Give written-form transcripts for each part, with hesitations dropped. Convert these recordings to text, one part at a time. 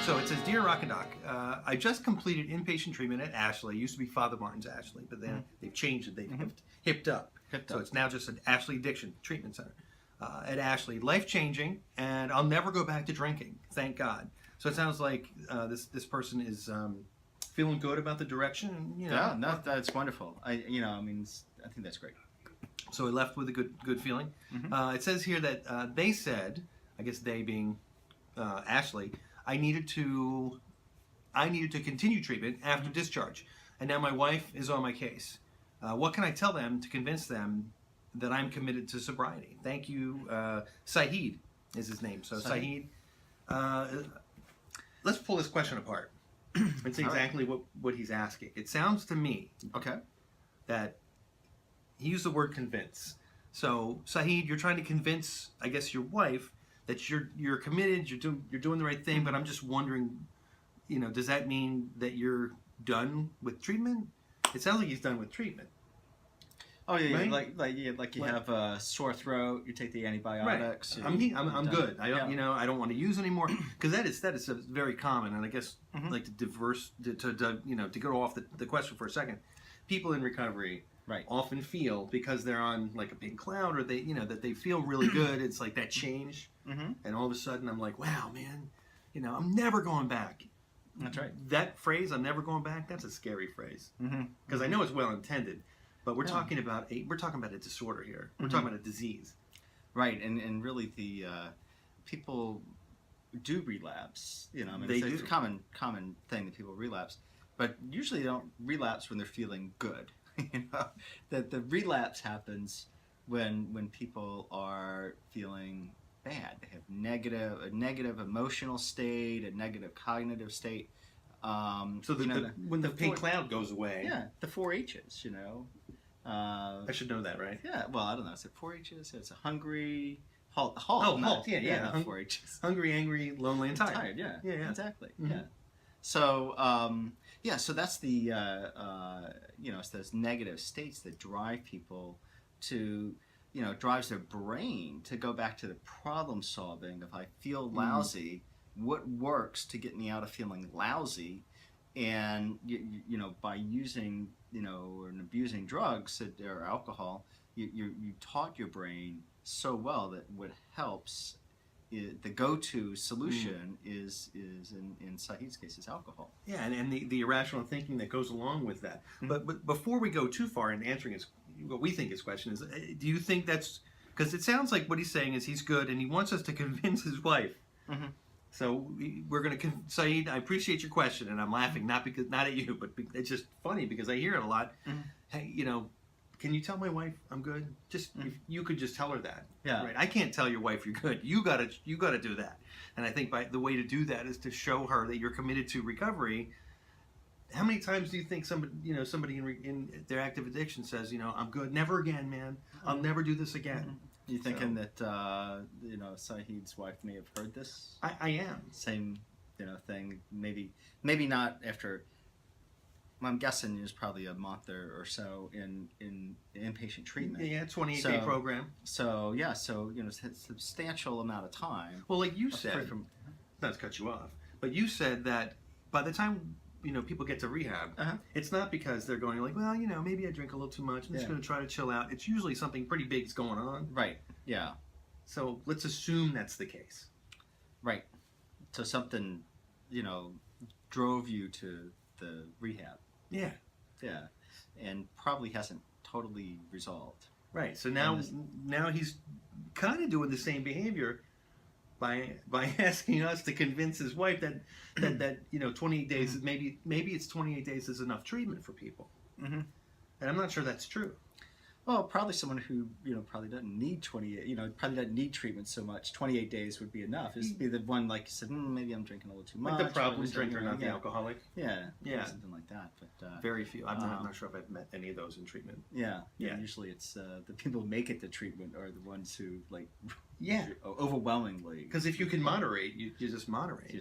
So it says, Dear Rock and Doc, I just completed inpatient treatment at Ashley. It used to be Father Martin's Ashley, but then they've changed it. They've hipped up. So it's now just an Ashley Addiction Treatment Center at Ashley. Life-changing, and I'll never go back to drinking. Thank God. So it sounds like this person is feeling good about the direction. You know, Yeah, no, that's wonderful. I think that's great. So he left with a good feeling. It says here that they said, I guess they being Ashley, I needed to continue treatment after discharge, and now my wife is on my case. What can I tell them to convince them that I'm committed to sobriety? Thank you, Saeed is his name. So Saeed, let's pull this question apart and see exactly what he's asking. It sounds to me that he used the word convince. So Saeed, you're trying to convince, I guess, your wife that you're committed, you're doing the right thing, but I'm just wondering, you know, does that mean that you're done with treatment? It sounds like he's done with treatment. Oh yeah, right? like you have a sore throat, you take the antibiotics. Right. I'm good. I don't I don't want to use anymore, because that is very common, and I guess like to go off the question for a second. People in recovery often feel, because they're on like a big cloud, or they that they feel really good. It's like that change, and all of a sudden I'm like, wow, man, I'm never going back. That's right. That phrase, I'm never going back, that's a scary phrase, because I know it's well intended, but we're talking about a disorder here. We're talking about a disease, right? And really the people do relapse. It's a common thing that people relapse, but usually they don't relapse when they're feeling good. That the relapse happens when people are feeling bad. They have a negative emotional state, a negative cognitive state. So when the pink cloud goes away, the 4 H's. I should know that, right? Yeah. Well, I don't know. Is it 4 H's? It's a hungry, halt. Halt. Yeah. 4 H's. Hungry, angry, lonely, and tired. Yeah. Exactly. Mm-hmm. Yeah. So so that's the it's those negative states that drive people to, drives their brain to go back to the problem solving. If I feel lousy, what works to get me out of feeling lousy? And by using and abusing drugs or alcohol, you taught your brain so well that what helps. The go-to solution is in Saeed's case is alcohol. Yeah, and the irrational thinking that goes along with that. But before we go too far in answering what we think his question is, do you think that's because it sounds like what he's saying is he's good and he wants us to convince his wife. So we're going to Saeed, I appreciate your question, and I'm laughing not at you, but it's just funny because I hear it a lot. Hey, can you tell my wife I'm good? Just if you could just tell her that. Yeah. Right. I can't tell your wife you're good. You gotta do that. And I think the way to do that is to show her that you're committed to recovery. How many times do you think somebody in their active addiction says, I'm good, never again, man. I'll never do this again. You thinking that Saeed's wife may have heard this? I am. Same thing. Maybe not after. I'm guessing it was probably a month or so in inpatient treatment. Yeah, 28-day program. So it's a substantial amount of time. Well, like you said, not to cut you off, but you said that by the time people get to rehab, it's not because they're going like, well, maybe I drink a little too much. I'm just going to try to chill out. It's usually something pretty big is going on. Right. Yeah. So let's assume that's the case. Right. So something, drove you to the rehab. Yeah. Yeah. And probably hasn't totally resolved. Right. So now he's kind of doing the same behavior by asking us to convince his wife that 28 days maybe it's 28 days is enough treatment for people. And I'm not sure that's true. Well, probably someone who probably doesn't need 28. Probably doesn't need treatment so much. 28 days would be enough. It'd be the one like you said. Maybe I'm drinking a little too much. Like the problem drinker, not the alcoholic. Yeah, something like that. But very few. I'm not sure if I've met any of those in treatment. Yeah. Usually, it's the people who make it to treatment are the ones who overwhelmingly. Because if you can moderate, you just moderate.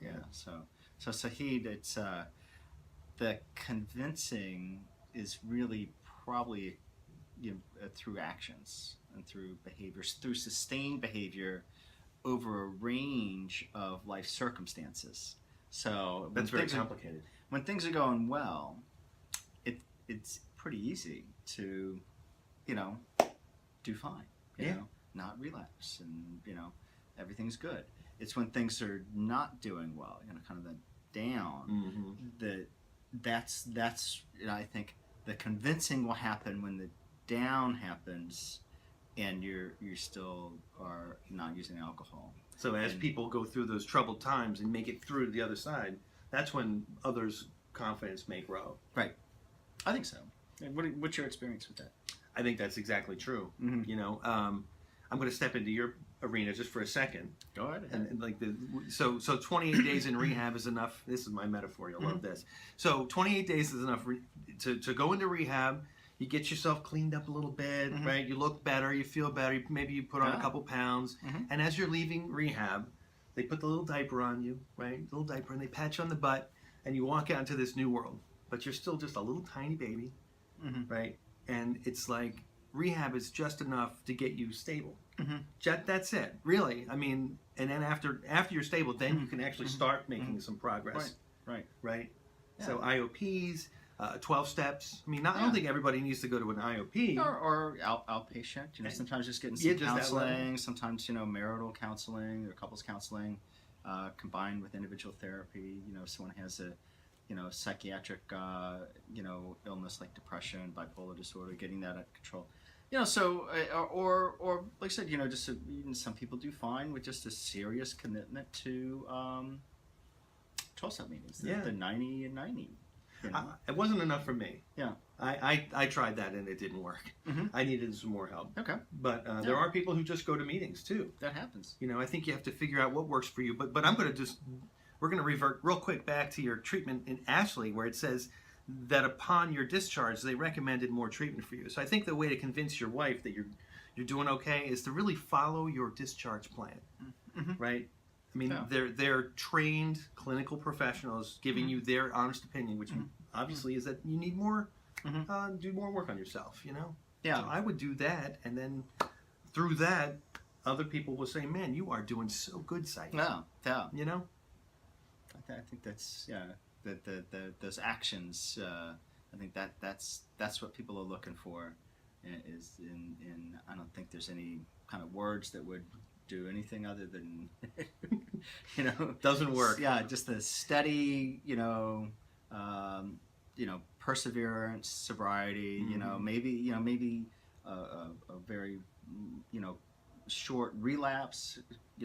Yeah. So Saeed, it's the convincing is really probably. Through actions and through behaviors, through sustained behavior over a range of life circumstances. So That's very complicated. When things are going well, it's pretty easy to, do fine. You know, not relapse, and everything's good. It's when things are not doing well, kind of the down, that's I think the convincing will happen when the down happens, and you still are not using alcohol. So as people go through those troubled times and make it through to the other side, that's when others' confidence may grow. Right. I think so. What's your experience with that? I think that's exactly true. I'm going to step into your arena just for a second. Go ahead. And so 28 days in rehab is enough. This is my metaphor. You'll love this. So 28 days is enough to go into rehab. You get yourself cleaned up a little bit, right? You look better. You feel better. Maybe you put on a couple pounds. And as you're leaving rehab, they put the little diaper on you, right? Little diaper, and they pat you on the butt, and you walk out into this new world. But you're still just a little tiny baby, right? And it's like rehab is just enough to get you stable. That's it, really. I mean, and then after you're stable, then you can actually start making some progress. Right. Yeah. So IOPs, 12 steps. I mean, I don't think everybody needs to go to an IOP. Or outpatient. Sometimes just getting some counseling. Sometimes marital counseling or couples counseling, combined with individual therapy. If someone has a psychiatric illness like depression, bipolar disorder, getting that under control. Or like I said, just even some people do fine with just a serious commitment to 12-step meetings, the 90 and 90. It wasn't enough for me. Yeah. I tried that and it didn't work. I needed some more help. Okay. But there are people who just go to meetings too. That happens. I think you have to figure out what works for you. But we're going to revert real quick back to your treatment in Ashley, where it says that upon your discharge, they recommended more treatment for you. So I think the way to convince your wife that you're doing okay is to really follow your discharge plan, right? I mean, they're trained clinical professionals giving you their honest opinion, which obviously is that you need more, do more work on yourself, Yeah. So I would do that, and then through that, other people will say, man, you are doing so good, Saeed. Yeah. I think that's those actions. I think that's what people are looking for. Is in I don't think there's any kind of words that would do anything other than doesn't work. Yeah, just the steady perseverance, sobriety. Maybe a very short relapse.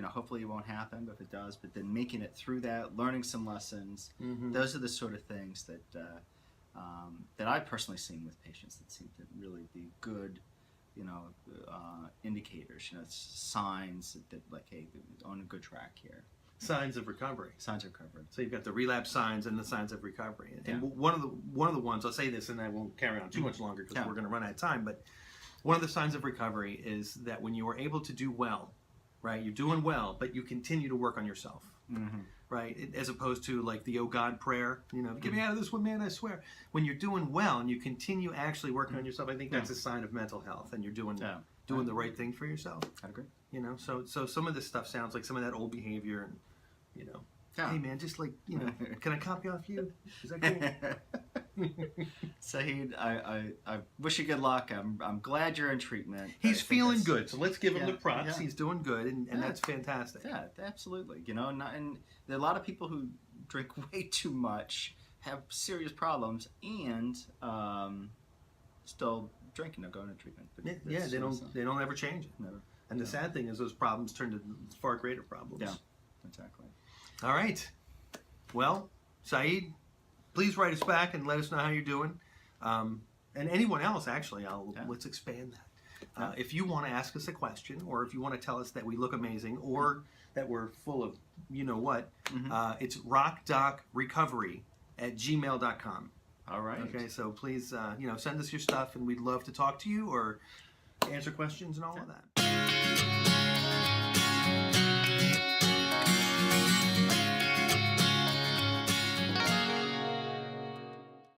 Hopefully it won't happen, but if it does, but then making it through that, learning some lessons. Those are the sort of things that that I've personally seen with patients that seem to really be good, indicators. Signs that like, hey, they're on a good track here. Signs of recovery. Signs of recovery. So you've got the relapse signs and the signs of recovery. And one of the ones, I'll say this, and I won't carry on too much longer because we're going to run out of time. But one of the signs of recovery is that when you are able to do well, right? You're doing well, but you continue to work on yourself, right? As opposed to like the "Oh God" prayer, get me out of this one, man, I swear. When you're doing well and you continue actually working on yourself, I think that's a sign of mental health, and you're doing the right thing for yourself. I agree. So some of this stuff sounds like some of that old behavior, and hey man, just like can I copy off you? Is that cool? Saeed, I wish you good luck. I'm glad you're in treatment. He's feeling good, so let's give him the props. Yeah. He's doing good, and that's fantastic. Yeah, absolutely. And there are a lot of people who drink way too much, have serious problems, and still drinking or going to treatment. But they don't ever change it. Never. And the sad thing is those problems turn to far greater problems. Yeah, exactly. All right. Well, Saeed, please write us back and let us know how you're doing. And anyone else, actually, let's expand that. If you want to ask us a question, or if you want to tell us that we look amazing, or that we're full of what, it's rockdocrecovery@gmail.com. All right. Okay, so please, send us your stuff, and we'd love to talk to you or answer questions and all of that.